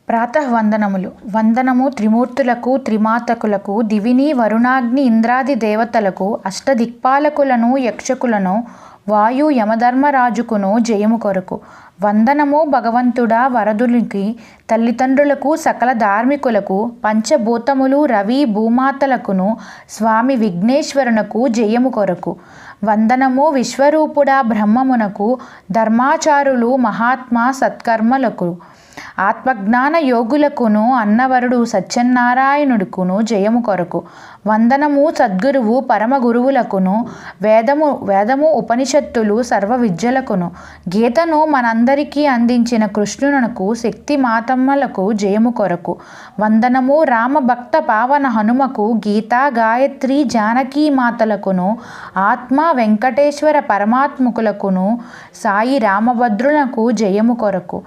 ప్రాతఃవందనములు. వందనము త్రిమూర్తులకు, త్రిమాతకులకు, దివిని వరుణాగ్ని ఇంద్రాది దేవతలకు, అష్టదిక్పాలకులను, యక్షకులను, వాయు యమధర్మరాజుకును జయము కొరకు. వందనము భగవంతుడా వరదునికి, తల్లిదండ్రులకు, సకల ధార్మికులకు, పంచభూతములు, రవి భూమాతలకును, స్వామి విఘ్నేశ్వరునకు జయము కొరకు. వందనము విశ్వరూపుడా బ్రహ్మమునకు, ధర్మాచారులు మహాత్మా సత్కర్మలకు, ఆత్మజ్ఞాన యోగులకును, అన్నవరుడు సత్యనారాయణుడుకును జయము కొరకు. వందనము సద్గురువు పరమ గురువులకును, వేదము ఉపనిషత్తులు సర్వ విద్యలకును, గీతను మనందరికీ అందించిన కృష్ణునకు, శక్తి మాతమ్మలకు జయము కొరకు. వందనము రామ భక్త పావన హనుమకు, గీతా గాయత్రి జానకీ మాతలకును, ఆత్మ వెంకటేశ్వర పరమాత్మకులకును, సాయి రామభద్రునకు జయము కొరకు.